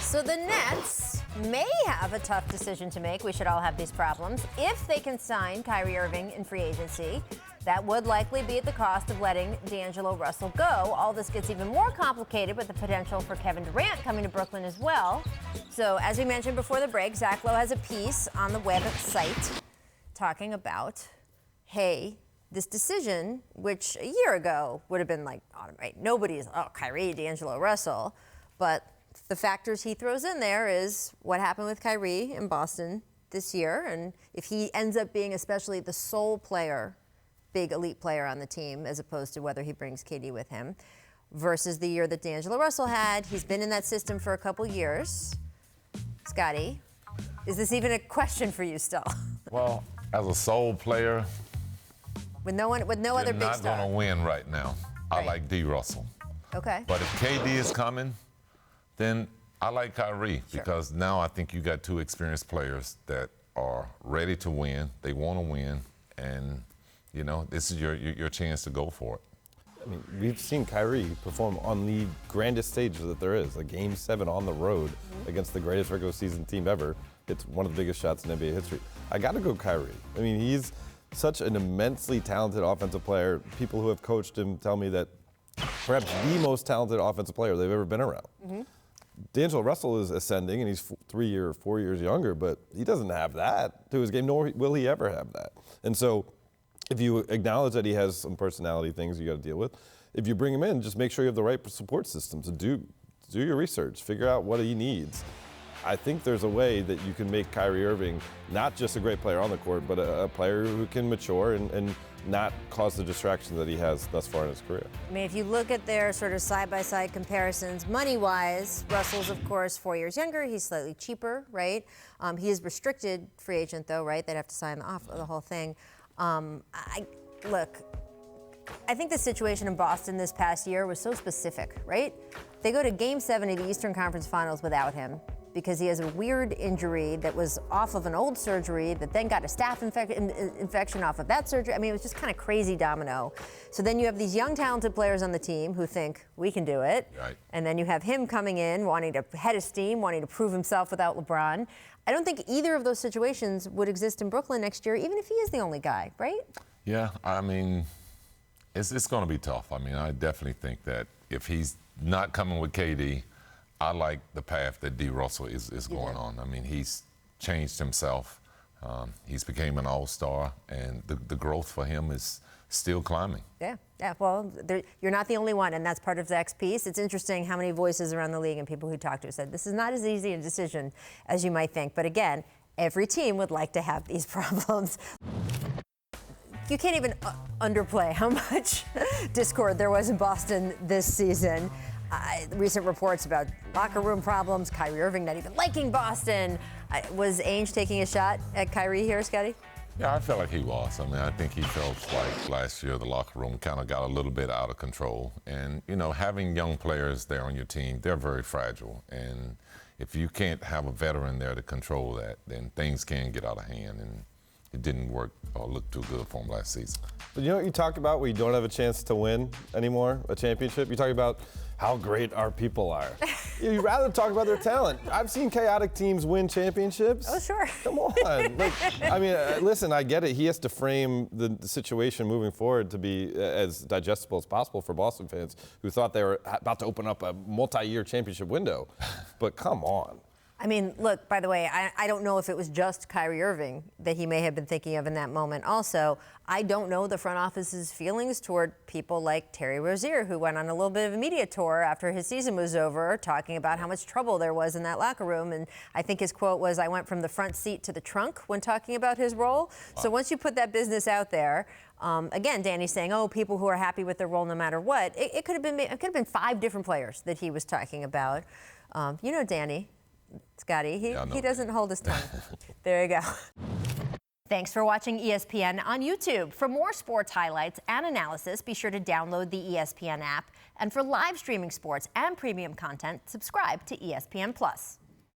So the Nets may have a tough decision to make. We should all have these problems. If they can sign Kyrie Irving in free agency, that would likely be at the cost of letting D'Angelo Russell go. All this gets even more complicated with the potential for Kevin Durant coming to Brooklyn as well. So as we mentioned before the break, Zach Lowe has a piece on the web site talking about, hey, this decision, which a year ago would have been like, right, nobody's, Kyrie, D'Angelo Russell. But the factors he throws in there is what happened with Kyrie in Boston this year. And if he ends up being especially the sole player, big elite player on the team, as opposed to whether he brings KD with him, versus the year that D'Angelo Russell had. He's been in that system for a couple years. Scottie, is this even a question for you still? Well, as a sole player, with no other big star. You're not going to win right now. Right. I like D. Russell. Okay. But if KD is coming, then I like Kyrie, Sure. because now I think you got two experienced players that are ready to win. They want to win, and you know this is your chance to go for it. I mean, we've seen Kyrie perform on the grandest stage that there is, a Game 7 on the road against the greatest regular season team ever. It's one of the biggest shots in NBA history. I got to go Kyrie. I mean, he's such an immensely talented offensive player. People who have coached him tell me that perhaps the most talented offensive player they've ever been around. D'Angelo Russell is ascending, and he's 3 or 4 years younger, but he doesn't have that to his game, nor will he ever have that. And so if you acknowledge that he has some personality things you got to deal with, if you bring him in, just make sure you have the right support system to do your research, figure out what he needs. I think there's a way that you can make Kyrie Irving not just a great player on the court, but a player who can mature and not cause the distraction that he has thus far in his career. I mean, if you look at their sort of side-by-side comparisons, money-wise, Russell's, of course, 4 years younger. He's slightly cheaper, right? He is restricted free agent, though, right? They'd have to sign the whole thing. Look, I think the situation in Boston this past year was so specific, right? They go to Game 7 of the Eastern Conference Finals without him because he has a weird injury that was off of an old surgery that then got a staph infection off of that surgery. I mean, it was just kind of crazy domino. So then you have these young, talented players on the team who think, we can do it. Right. And then you have him coming in, wanting to head of steam, wanting to prove himself without LeBron. I don't think either of those situations would exist in Brooklyn next year, even if he is the only guy, right? Yeah, I mean, it's going to be tough. I mean, I definitely think that if he's not coming with KD, I like the path that D. Russell is going on. I mean, he's changed himself. He's became an all-star, and the growth for him is still climbing. Yeah. Well, you're not the only one, and that's part of Zach's piece. It's interesting how many voices around the league and people who talk to said this is not as easy a decision as you might think. But again, every team would like to have these problems. You can't even underplay how much discord there was in Boston this season. Recent reports about locker room problems, Kyrie Irving not even liking Boston. Was Ainge taking a shot at Kyrie here, Scottie? Yeah, I felt like he was. I mean, I think he felt like last year the locker room kind of got a little bit out of control. And, you know, having young players there on your team, they're very fragile. And if you can't have a veteran there to control that, then things can get out of hand. And it didn't work or look too good for him last season. But you know what you talk about where you don't have a chance to win anymore, a championship? You talk about how great our people are. You'd rather talk about their talent. I've seen chaotic teams win championships. Oh, sure. Come on. Listen, I get it. He has to frame the situation moving forward to be as digestible as possible for Boston fans who thought they were about to open up a multi-year championship window. But come on. I mean, look, by the way, I don't know if it was just Kyrie Irving that he may have been thinking of in that moment. Also, I don't know the front office's feelings toward people like Terry Rozier, who went on a little bit of a media tour after his season was over, talking about how much trouble there was in that locker room. And I think his quote was, "I went from the front seat to the trunk," when talking about his role. Wow. So once you put that business out there, again, Danny's saying, "Oh, people who are happy with their role no matter what." It could have been 5 different players that he was talking about. You know, Danny. Scottie, he doesn't hold his tongue. There you go. Thanks for watching ESPN on YouTube. For more sports highlights and analysis, be sure to download the ESPN app. And for live streaming sports and premium content, subscribe to ESPN+.